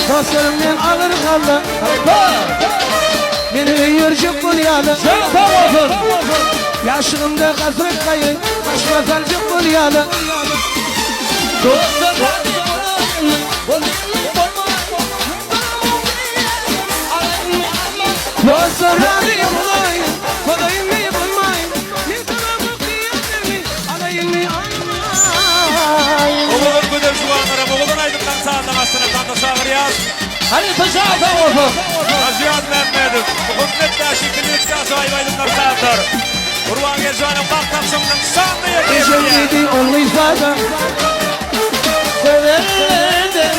Dostlarımdan alır kaldı. Beni yürcük bulyalı. Yaşımda kasret kayın. Başmazarcık bulyalı. Dostlarımı bulayım. Kolayım mı bulmayın. Ne tarafı kıyafetimi alayım mı almayın. Oğulun güdür şu anlara. Oğulun aydınlan sağlamasını tanışağır yaz. Hadi taşağı da olsun. Aziyat Mehmet'im. Bugün netler şekillik yazı ayvaydınlar sağlar. Urvan Gezvan'ın baktaksımdan sağında Eşim yetişir. gidi onluysa da severlerden